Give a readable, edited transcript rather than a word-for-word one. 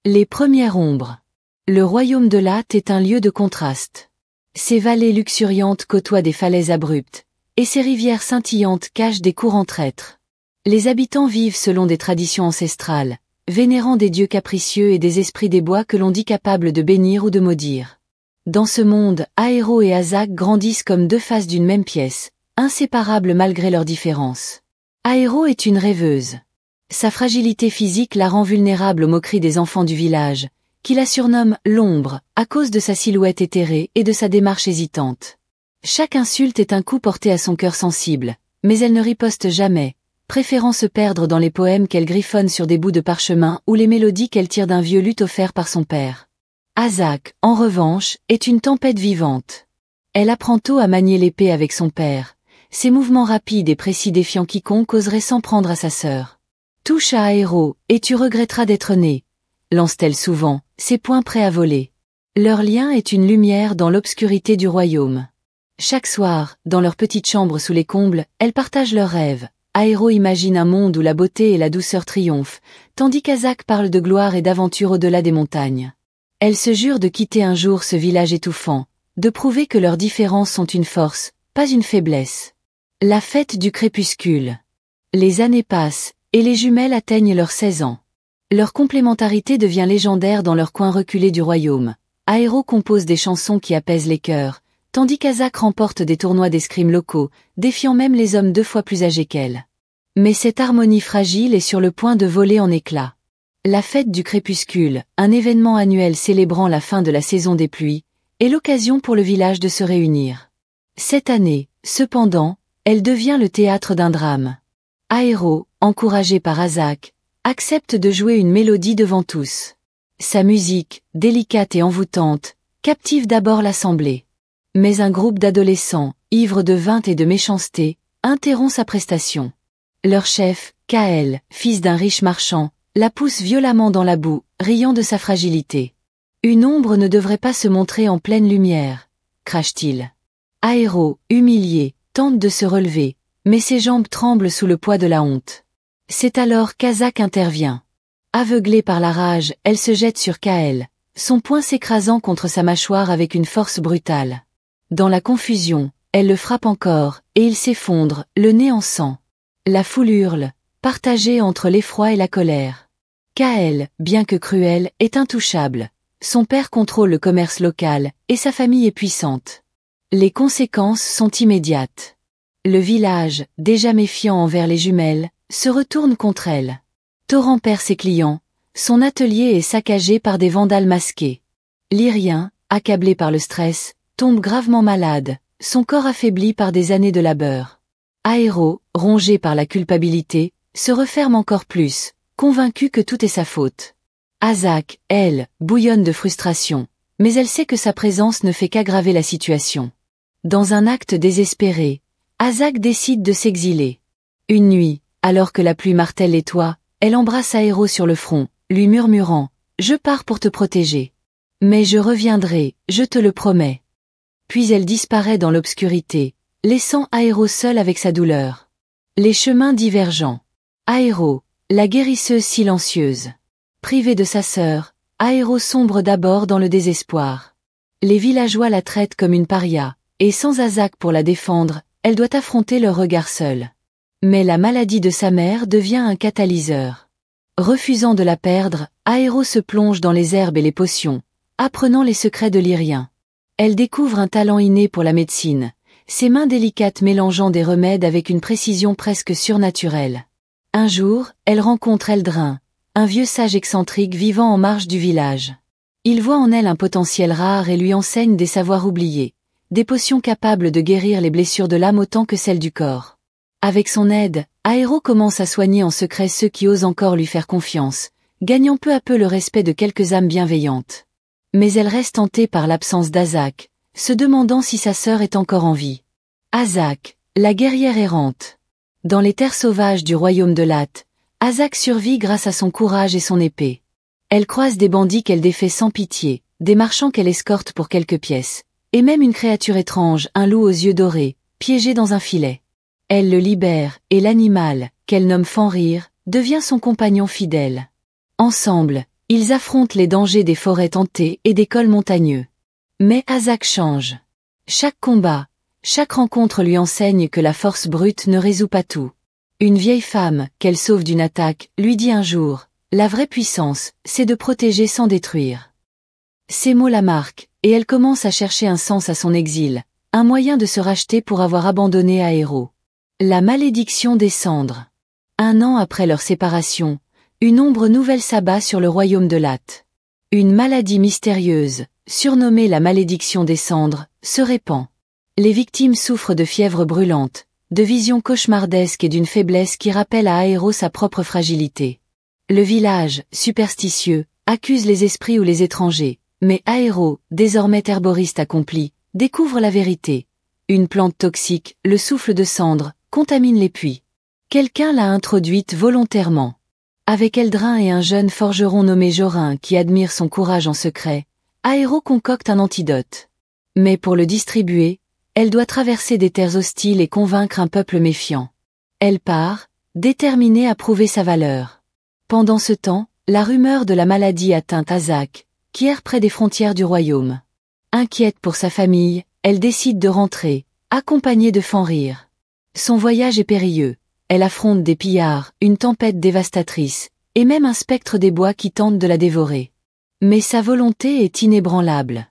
Les premières ombres. Le royaume de Lat est un lieu de contraste. Ses vallées luxuriantes côtoient des falaises abruptes, et ses rivières scintillantes cachent des courants traîtres. Les habitants vivent selon des traditions ancestrales, vénérant des dieux capricieux et des esprits des bois que l'on dit capables de bénir ou de maudire. Dans ce monde, Aero et Azak grandissent comme deux faces d'une même pièce, inséparables malgré leurs différences. Aero est une rêveuse. Sa fragilité physique la rend vulnérable aux moqueries des enfants du village, qui la surnomment l'ombre, à cause de sa silhouette éthérée et de sa démarche hésitante. Chaque insulte est un coup porté à son cœur sensible, mais elle ne riposte jamais, préférant se perdre dans les poèmes qu'elle griffonne sur des bouts de parchemin ou les mélodies qu'elle tire d'un vieux luth offert par son père. Azak, en revanche, est une tempête vivante. Elle apprend tôt à manier l'épée avec son père, ses mouvements rapides et précis défiant quiconque oserait s'en prendre à sa sœur. Touche à Aero, et tu regretteras d'être né, lance-t-elle souvent, ses poings prêts à voler. Leur lien est une lumière dans l'obscurité du royaume. Chaque soir, dans leur petite chambre sous les combles, elles partagent leurs rêves. Aero imagine un monde où la beauté et la douceur triomphent, tandis qu'Azak parle de gloire et d'aventure au-delà des montagnes. Elles se jurent de quitter un jour ce village étouffant, de prouver que leurs différences sont une force, pas une faiblesse. La fête du crépuscule. Les années passent, et les jumelles atteignent leurs 16 ans. Leur complémentarité devient légendaire dans leur coin reculé du royaume. Aero compose des chansons qui apaisent les cœurs, tandis qu'Azak remporte des tournois d'escrime locaux, défiant même les hommes 2 fois plus âgés qu'elle. Mais cette harmonie fragile est sur le point de voler en éclats. La fête du crépuscule, un événement annuel célébrant la fin de la saison des pluies, est l'occasion pour le village de se réunir. Cette année, cependant, elle devient le théâtre d'un drame. Aero, encouragé par Azak, accepte de jouer une mélodie devant tous. Sa musique, délicate et envoûtante, captive d'abord l'assemblée. Mais un groupe d'adolescents, ivres de vin et de méchanceté, interrompt sa prestation. Leur chef, Kael, fils d'un riche marchand, la pousse violemment dans la boue, riant de sa fragilité. Une ombre ne devrait pas se montrer en pleine lumière, crache-t-il. Aero, humilié, tente de se relever, mais ses jambes tremblent sous le poids de la honte. C'est alors qu'Azak intervient. Aveuglée par la rage, elle se jette sur Kael, son poing s'écrasant contre sa mâchoire avec une force brutale. Dans la confusion, elle le frappe encore, et il s'effondre, le nez en sang. La foule hurle, partagée entre l'effroi et la colère. Kael, bien que cruel, est intouchable. Son père contrôle le commerce local, et sa famille est puissante. Les conséquences sont immédiates. Le village, déjà méfiant envers les jumelles, se retourne contre elle. Torrent perd ses clients, son atelier est saccagé par des vandales masqués. Lyrien, accablé par le stress, tombe gravement malade, son corps affaibli par des années de labeur. Aero, rongé par la culpabilité, se referme encore plus, convaincu que tout est sa faute. Azak, elle, bouillonne de frustration, mais elle sait que sa présence ne fait qu'aggraver la situation. Dans un acte désespéré, Azak décide de s'exiler. Une nuit, alors que la pluie martèle les toits, elle embrasse Aero sur le front, lui murmurant « Je pars pour te protéger. Mais je reviendrai, je te le promets. » Puis elle disparaît dans l'obscurité, laissant Aero seule avec sa douleur. Les chemins divergents. Aero, la guérisseuse silencieuse. Privée de sa sœur, Aero sombre d'abord dans le désespoir. Les villageois la traitent comme une paria, et sans Azak pour la défendre, elle doit affronter leur regard seul. Mais la maladie de sa mère devient un catalyseur. Refusant de la perdre, Aero se plonge dans les herbes et les potions, apprenant les secrets de Lyrien. Elle découvre un talent inné pour la médecine, ses mains délicates mélangeant des remèdes avec une précision presque surnaturelle. Un jour, elle rencontre Eldrin, un vieux sage excentrique vivant en marge du village. Il voit en elle un potentiel rare et lui enseigne des savoirs oubliés, des potions capables de guérir les blessures de l'âme autant que celles du corps. Avec son aide, Aero commence à soigner en secret ceux qui osent encore lui faire confiance, gagnant peu à peu le respect de quelques âmes bienveillantes. Mais elle reste hantée par l'absence d'Azak, se demandant si sa sœur est encore en vie. Azak, la guerrière errante. Dans les terres sauvages du royaume de Lat, Azak survit grâce à son courage et son épée. Elle croise des bandits qu'elle défait sans pitié, des marchands qu'elle escorte pour quelques pièces, et même une créature étrange, un loup aux yeux dorés, piégé dans un filet. Elle le libère, et l'animal, qu'elle nomme Fenrir, devient son compagnon fidèle. Ensemble, Ils affrontent les dangers des forêts tentées et des cols montagneux. Mais Azak change. Chaque combat, chaque rencontre lui enseigne que la force brute ne résout pas tout. Une vieille femme, qu'elle sauve d'une attaque, lui dit un jour, « La vraie puissance, c'est de protéger sans détruire. » Ces mots la marquent, et elle commence à chercher un sens à son exil, un moyen de se racheter pour avoir abandonné Aéro. La malédiction des cendres. 1 an après leur séparation, une ombre nouvelle s'abat sur le royaume de Lat. Une maladie mystérieuse, surnommée la malédiction des cendres, se répand. Les victimes souffrent de fièvres brûlantes, de visions cauchemardesques et d'une faiblesse qui rappelle à Aéro sa propre fragilité. Le village, superstitieux, accuse les esprits ou les étrangers, mais Aéro, désormais herboriste accompli, découvre la vérité. Une plante toxique, le souffle de cendre, contamine les puits. Quelqu'un l'a introduite volontairement. Avec Eldrin et un jeune forgeron nommé Jorin qui admire son courage en secret, Aéro concocte un antidote. Mais pour le distribuer, elle doit traverser des terres hostiles et convaincre un peuple méfiant. Elle part, déterminée à prouver sa valeur. Pendant ce temps, la rumeur de la maladie atteint Azak, qui erre près des frontières du royaume. Inquiète pour sa famille, elle décide de rentrer, accompagnée de Fenrir. Son voyage est périlleux, elle affronte des pillards, une tempête dévastatrice, et même un spectre des bois qui tente de la dévorer. Mais sa volonté est inébranlable.